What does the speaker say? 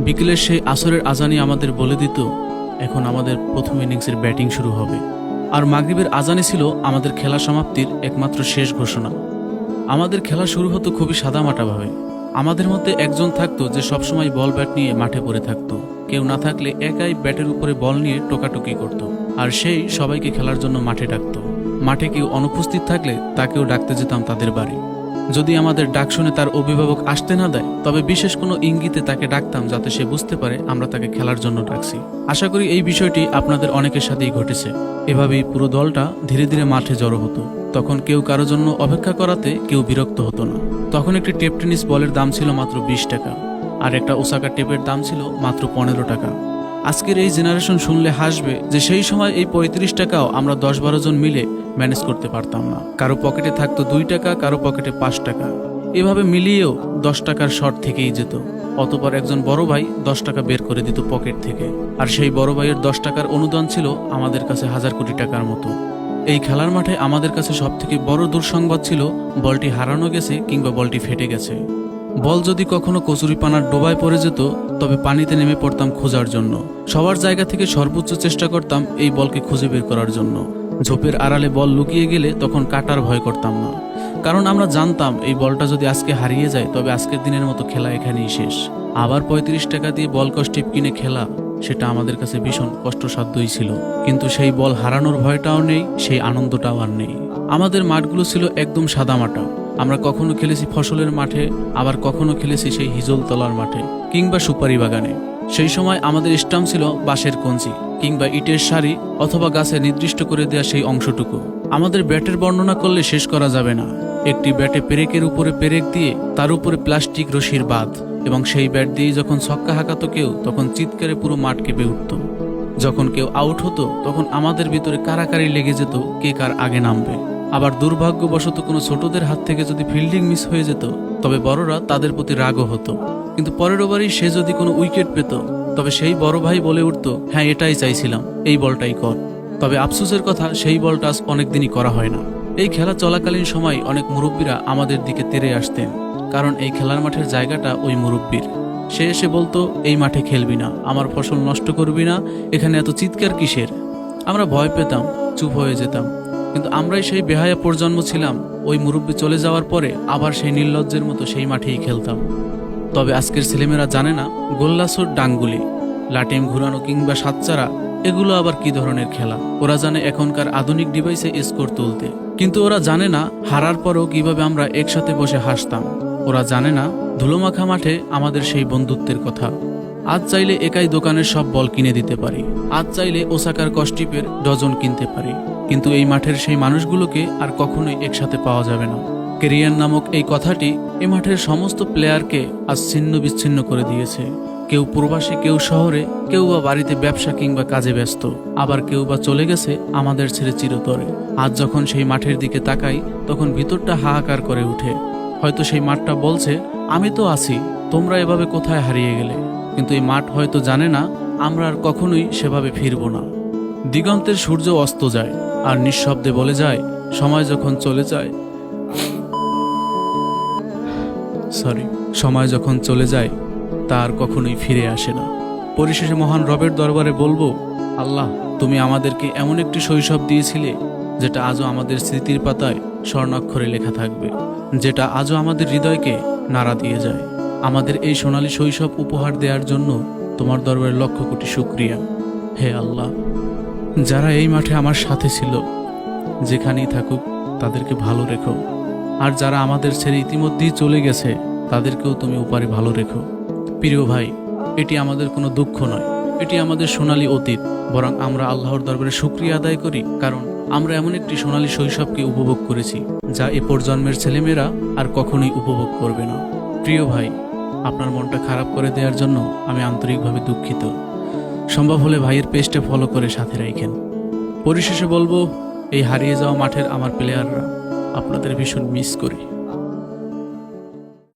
বিকেলের সেই আসরের আজানই আমাদের বলে দিত এখন আমাদের প্রথম ইনিংসের ব্যাটিং শুরু হবে। আর মাগরিবের আজানই ছিল আমাদের খেলা সমাপ্তির একমাত্র শেষ ঘোষণা। আমাদের খেলা শুরু হতো খুবই সাদামাটাভাবে। আমাদের মধ্যে একজন থাকতো যে সবসময় বল ব্যাট নিয়ে মাঠে পড়ে থাকতো, কেউ না থাকলে একাই ব্যাটের উপরে বল নিয়ে টোকাটুকি করত। আর সেই সবাইকে খেলার জন্য মাঠে ডাকতো। মাঠে কেউ অনুপস্থিত থাকলে তাকেও ডাকতে যেতাম তাদের বাড়ি। যদি আমাদের ডাক শুনে তার অভিভাবক আসতে না দেয়, তবে বিশেষ কোনো ইঙ্গিতে তাকে ডাকতাম যাতে সে বুঝতে পারে আমরা তাকে খেলার জন্য ডাকছি। আশা করি এই বিষয়টি আপনাদের অনেকের সাথেই ঘটেছে। এভাবেই পুরো দলটা ধীরে ধীরে মাঠে জড়ো হতো। তখন কেউ কারো জন্য অপেক্ষা করাতে কেউ বিরক্ত হতো না। তখন একটি টেপ টেনিস বলের দাম ছিল মাত্র 20 টাকা, আর একটা ওসাকা টেপের দাম ছিল মাত্র 15 টাকা। আজকের এই জেনারেশন শুনলে হাসবে যে সেই সময় এই 35 টাকাও আমরা 10-12 জন মিলে ম্যানেজ করতে পারতাম না। কারো পকেটে থাকতো 2 টাকা, কারো পকেটে 5 টাকা। এভাবে মিলিয়েও 10 টাকার শর্ট থেকেই যেত। অতপর একজন বড় ভাই 10 টাকা বের করে দিত পকেট থেকে, আর সেই বড় ভাইয়ের 10 টাকার অনুদান ছিল আমাদের কাছে 1000 কোটি টাকার মতো। এই খেলার মাঠে আমাদের কাছে সবথেকে বড় দুঃসংবাদ ছিল বলটি হারানো গেছে কিংবা বলটি ফেটে গেছে। বল যদি কখনো কচুরিপানার ডোবায় পড়ে যেত, তবে পানিতে নেমে পড়তাম খোঁজার জন্য। সবার জায়গা থেকে সর্বোচ্চ চেষ্টা করতাম এই বলকে খুঁজে বের করার জন্য। ঝোপের আড়ালে বল লুকিয়ে গেলে তখন কাটার ভয় করতাম না, কারণ আমরা জানতাম এই বলটা যদি আজকে হারিয়ে যায় তবে আজকের দিনের মতো খেলা এখানেই শেষ। আবার 35 টাকা দিয়ে বল কস্টিপ কিনে খেলা, সেটা আমাদের কাছে ভীষণ কষ্টসাধ্যই ছিল। কিন্তু সেই বল হারানোর ভয়টাও নেই, সেই আনন্দটাও আর নেই। আমাদের মাঠগুলো ছিল একদম সাদামাটা। আমরা কখনো খেলেছি ফসলের মাঠে, আবার কখনো খেলেছি সেই হিজলতলার মাঠে কিংবা সুপারি বাগানে। সেই সময় আমাদের স্টাম্প ছিল বাঁশের কঞ্চি কিংবা ইটের সারি, অথবা গাছে নির্দিষ্ট করে দেওয়া সেই অংশটুকু। আমাদের ব্যাটের বর্ণনা করলে শেষ করা যাবে না। একটি ব্যাটে পেরেকের উপরে পেরেক দিয়ে তার উপরে প্লাস্টিক রশির বাঁধ, এবং সেই ব্যাট দিয়ে যখন ছক্কা হাঁকাতো কেউ, তখন চিৎকারে পুরো মাঠ কেঁপে উঠত। যখন কেউ আউট হতো তখন আমাদের ভিতরে কারাকারি লেগে যেত কে কার আগে নামবে। আবার দুর্ভাগ্যবশত কোনো ছোটদের হাত থেকে যদি ফিল্ডিং মিস হয়ে যেত, তবে বড়রা তাদের প্রতি রাগও হতো। কিন্তু পরের ওভারেই সে যদি কোনো উইকেট পেত, তবে সেই বড় ভাই বলে উঠত, হ্যাঁ এটাই চাইছিলাম, এই বলটাই কর। তবে আফসোসের কথা, সেই বলটা আজ অনেকদিনই করা হয় না। এই খেলা চলাকালীন সময় অনেক মুরব্বীরা আমাদের দিকে তেড়ে আসতেন, কারণ এই খেলার মাঠের জায়গাটা ওই মুরব্বীর। সে এসে বলতো, এই মাঠে খেলবি না, আমার ফসল নষ্ট করবি না, এখানে এত চিৎকার কিসের। আমরা ভয় পেতাম, চুপ হয়ে যেতাম। কিন্তু আমরাই সেই বেহায়া প্রজন্ম ছিলাম, ওই মুরব্বী চলে যাওয়ার পরে আবার সেই নির্লজ্জের মতো সেই মাঠেই খেলতাম। তবে আজকের ছেলেমেয়েরা জানে না গোল্লাছর ডাঙ্গুলি, লাটিম ঘুরানো কিংবা সাতচারা এগুলো আবার কি ধরনের খেলা। ওরা জানে এখনকার আধুনিক ডিভাইসে স্কোর তুলতে, কিন্তু ওরা জানে না হারার পরেও কিভাবে আমরা একসাথে বসে হাসতাম। ওরা জানে না ধুলোমাখা মাঠে আমাদের সেই বন্ধুত্বের কথা। আজ চাইলে একাই দোকানের সব বল কিনে দিতে পারি, আজ চাইলে ওসাকার কস্টিপের ডজন কিনতে পারি, কিন্তু এই মাঠের সেই মানুষগুলোকে আর কখনোই একসাথে পাওয়া যাবে না। কেরিয়ার নামক এই কথাটি এই মাঠের সমস্ত প্লেয়ারকে আজ ছিন্ন বিচ্ছিন্ন করে দিয়েছে। কেউ প্রবাসী, কেউ শহরে, কেউ বা বাড়িতে ব্যবসা কিংবা কাজে ব্যস্ত, আবার কেউ বা চলে গেছে আমাদের ছেড়ে চিরতরে। আজ যখন সেই মাঠের দিকে তাকাই, তখন ভিতরটা হাহাকার করে উঠে। হয়তো সেই মাঠটা বলছে, আমি তো আছি, তোমরা এভাবে কোথায় হারিয়ে গেলে। কিন্তু এই মাঠ হয়তো জানে না আমরা আর কখনোই সেভাবে ফিরব না। দিগন্তের সূর্য অস্ত যায়, আর নিঃশব্দে বলে যায়, সময় যখন চলে যায় সময় যখন চলে যায় তা আর কখনোই ফিরে আসে না। পরিশেষে মহান রবের দরবারে বলবো, আল্লাহ, তুমি আমাদেরকে এমন একটি শৈশব দিয়েছিলে যেটা আজও আমাদের স্মৃতির পাতায় স্বর্ণাক্ষরে লেখা থাকবে, যেটা আজও আমাদের হৃদয়কে নাড়া দিয়ে যায়। আমাদের এই সোনালী শৈশব উপহার দেওয়ার জন্য তোমার দরবারে লক্ষ কোটি শুকরিয়া। হে আল্লাহ, যারা এই মাঠে আমার সাথে ছিল, যেখানেই থাকুক তাদেরকে ভালো রেখো, আর যারা আমাদের ছেড়ে ইতিমধ্যেই চলে গেছে তাদেরকেও তুমি উপারে ভালো রেখো। প্রিয় ভাই, এটি আমাদের কোনো দুঃখ নয়, এটি আমাদের সোনালী অতীত। বরং আমরা আল্লাহর দরবারে শুকরিয়া আদায় করি, কারণ আমরা এমন একটি সোনালী শৈশবকে উপভোগ করেছি যা এ প্রজন্মের ছেলেমেয়েরা আর কখনোই উপভোগ করবে না। প্রিয় ভাই, আপনার মনটা খারাপ করে দেওয়ার জন্য আমি আন্তরিকভাবে দুঃখিত। সম্ভব হলে ভাইয়ের পেজটা ফলো করে সাথে রাখেন। পরিশেষে বলবো, এই হারিয়ে যাওয়া মাঠের আমার প্লেয়াররা, আপনাদের ভীষণ মিস করি।